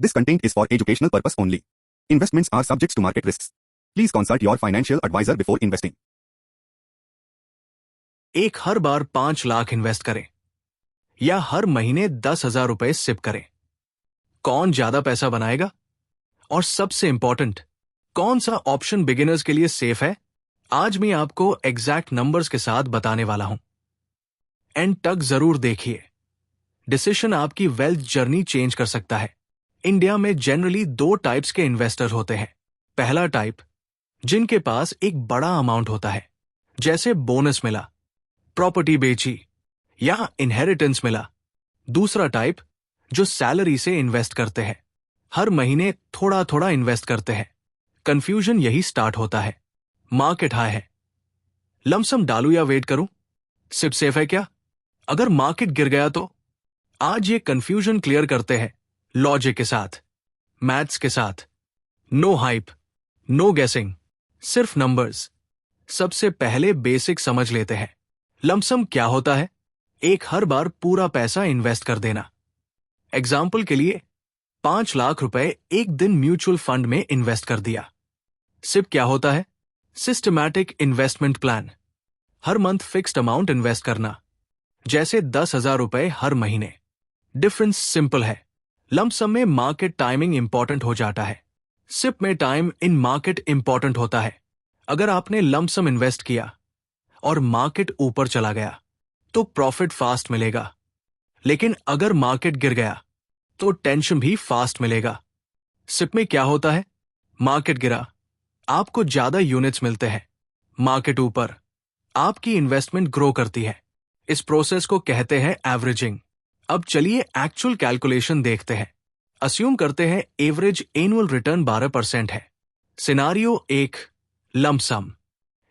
This content is for educational purpose only. Investments are subject to market risks. Please consult your financial advisor before investing. एक हर बार 5 lakh invest करें या हर महीने 10,000 रुपए SIP करें, कौन ज्यादा पैसा बनाएगा? और सबसे इंपॉर्टेंट, कौन सा ऑप्शन बिगिनर्स के लिए सेफ है? आज मैं आपको एग्जैक्ट नंबर्स के साथ बताने वाला हूं। एंड तक जरूर देखिए। डिसीजन आपकी वेल्थ जर्नी चेंज कर सकता है। इंडिया में जनरली 2 टाइप्स के इन्वेस्टर होते हैं। पहला टाइप, जिनके पास एक बड़ा अमाउंट होता है, जैसे बोनस मिला, प्रॉपर्टी बेची या इनहेरिटेंस मिला। दूसरा टाइप, जो सैलरी से इन्वेस्ट करते हैं, हर महीने थोड़ा थोड़ा इन्वेस्ट करते हैं। कंफ्यूजन यही स्टार्ट होता है। मार्केट हाई है, लमसम डालू या वेट करूं? सिप सेफ है क्या? अगर मार्केट गिर गया तो? आज ये कंफ्यूजन क्लियर करते हैं, लॉजिक के साथ, मैथ्स के साथ। नो हाइप, नो गेसिंग, सिर्फ नंबर्स। सबसे पहले बेसिक समझ लेते हैं। लमसम क्या होता है? एक हर बार पूरा पैसा इन्वेस्ट कर देना। एग्जाम्पल के लिए 5 लाख रुपए एक दिन म्यूचुअल फंड में इन्वेस्ट कर दिया। सिप क्या होता है? Systematic investment plan. हर मंथ फिक्स्ड अमाउंट इन्वेस्ट करना, जैसे 10,000 रुपए हर महीने। डिफरेंस सिंपल है, लमसम में मार्केट टाइमिंग इंपॉर्टेंट हो जाता है, सिप में टाइम इन मार्केट इंपॉर्टेंट होता है। अगर आपने लमसम इन्वेस्ट किया और मार्केट ऊपर चला गया तो प्रॉफिट फास्ट मिलेगा, लेकिन अगर मार्केट गिर गया तो टेंशन भी फास्ट मिलेगा। सिप में क्या होता है? मार्केट गिरा, आपको ज्यादा यूनिट्स मिलते हैं, मार्केट ऊपर, आपकी इन्वेस्टमेंट ग्रो करती है। इस प्रोसेस को कहते हैं एवरेजिंग। अब चलिए एक्चुअल कैलकुलेशन देखते हैं। अस्यूम करते हैं एवरेज एनुअल रिटर्न 12% है। सिनारियो 1, लमसम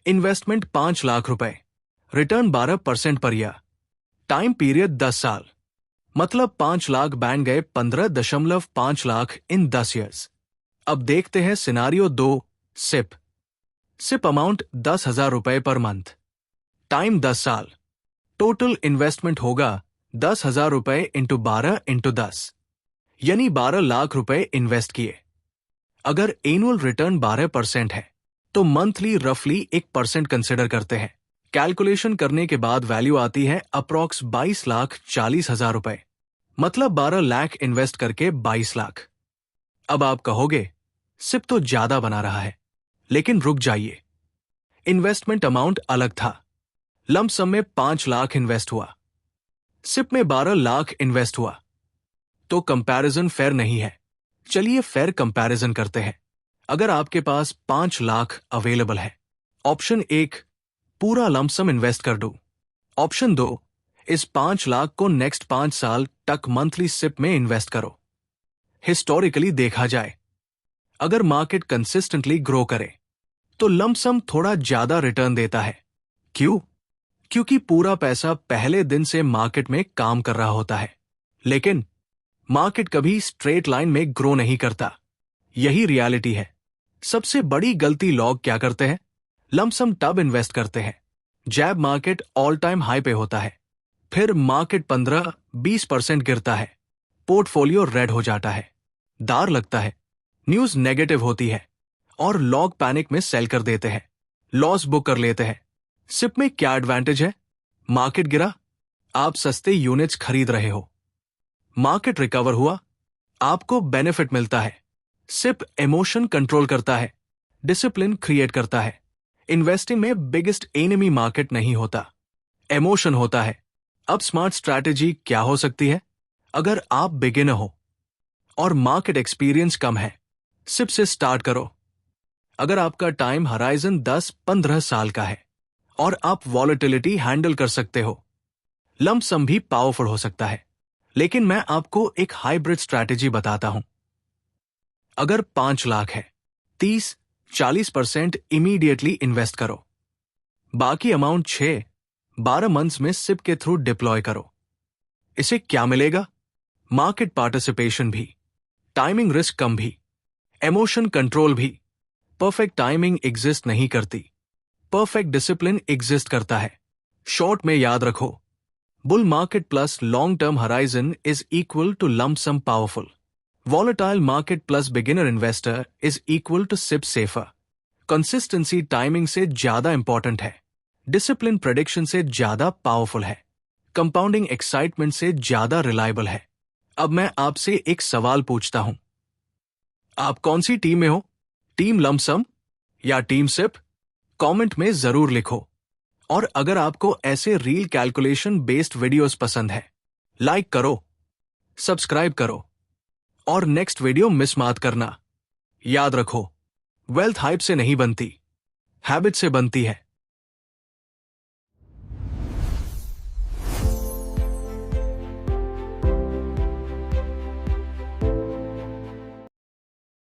इन्वेस्टमेंट 5 लाख रुपए, return 12% per year, time period 10 साल, मतलब 5 लाख बन गए 15.5 लाख इन 10 ईयर्स। अब देखते हैं सिनारियो 2, सिप। सिप अमाउंट 10,000 रुपए पर मंथ, टाइम 10 साल, टोटल इन्वेस्टमेंट होगा 10,000 रुपए इंटू 12 इंटू 10, यानी 12 लाख रुपए इन्वेस्ट किए। अगर एनुअल रिटर्न 12% है तो मंथली रफली 1% कंसिडर करते हैं। कैलकुलेशन करने के बाद वैल्यू आती है अप्रॉक्स 22,40,000 रुपए, मतलब 12 लाख इन्वेस्ट करके 22 लाख। अब आप कहोगे सिप तो ज्यादा बना रहा है, लेकिन रुक जाइए, इन्वेस्टमेंट अमाउंट अलग था। लमसम में 5 लाख इन्वेस्ट हुआ, सिप में 12 लाख इन्वेस्ट हुआ, तो कंपैरिजन फेयर नहीं है। चलिए फेयर कंपैरिजन करते हैं। अगर आपके पास 5 लाख अवेलेबल है, ऑप्शन 1, पूरा लमसम इन्वेस्ट कर दूं। ऑप्शन 2, इस 5 लाख को नेक्स्ट 5 साल तक मंथली सिप में इन्वेस्ट करो। हिस्टोरिकली देखा जाए, अगर मार्केट कंसिस्टेंटली ग्रो करे तो लमसम थोड़ा ज्यादा रिटर्न देता है। क्यों? क्योंकि पूरा पैसा पहले दिन से मार्केट में काम कर रहा होता है। लेकिन मार्केट कभी स्ट्रेट लाइन में ग्रो नहीं करता, यही रियलिटी है। सबसे बड़ी गलती लोग क्या करते हैं? लमसम तब इन्वेस्ट करते हैं जब मार्केट ऑल टाइम हाई पे होता है, फिर मार्केट 15-20% गिरता है, पोर्टफोलियो रेड हो जाता है, दार लगता है, न्यूज नेगेटिव होती है और लोग पैनिक में सेल कर देते हैं, लॉस बुक कर लेते हैं। सिप में क्या एडवांटेज है? मार्केट गिरा, आप सस्ते यूनिट्स खरीद रहे हो, मार्केट रिकवर हुआ, आपको बेनिफिट मिलता है। सिप इमोशन कंट्रोल करता है, डिसिप्लिन क्रिएट करता है। इन्वेस्टिंग में बिगेस्ट एनिमी मार्केट नहीं होता, इमोशन होता है। अब स्मार्ट स्ट्रैटेजी क्या हो सकती है? अगर आप बिगिनर हो और मार्केट एक्सपीरियंस कम है, सिप से स्टार्ट करो। अगर आपका टाइम हराइजन 10-15 साल का है और आप वॉलेटिलिटी हैंडल कर सकते हो, लमसम भी पावरफुल हो सकता है। लेकिन मैं आपको एक हाइब्रिड स्ट्रैटेजी बताता हूं। अगर 5 लाख है, 30-40% इमीडिएटली इन्वेस्ट करो, बाकी अमाउंट 6-12 मंथ्स में सिप के थ्रू डिप्लॉय करो। इसे क्या मिलेगा? मार्केट पार्टिसिपेशन भी, टाइमिंग रिस्क कम भी, इमोशन कंट्रोल भी। परफेक्ट टाइमिंग एग्जिस्ट नहीं करती, परफेक्ट डिसिप्लिन एग्जिस्ट करता है। शॉर्ट में याद रखो, bull market plus long term horizon is equal to lump sum powerful. Volatile market plus beginner investor is equal to SIP safer. Consistency timing से ज्यादा important है, डिसिप्लिन प्रेडिक्शन से ज्यादा पावरफुल है, कंपाउंडिंग एक्साइटमेंट से ज्यादा रिलायबल है। अब मैं आपसे एक सवाल पूछता हूं, आप कौन सी टीम में हो? टीम लमसम या टीम सिप? कमेंट में जरूर लिखो। और अगर आपको ऐसे रील कैलकुलेशन बेस्ड वीडियोस पसंद है, लाइक करो, सब्सक्राइब करो और नेक्स्ट वीडियो मिस मत करना। याद रखो, वेल्थ हाइप से नहीं बनती, हैबिट से बनती है।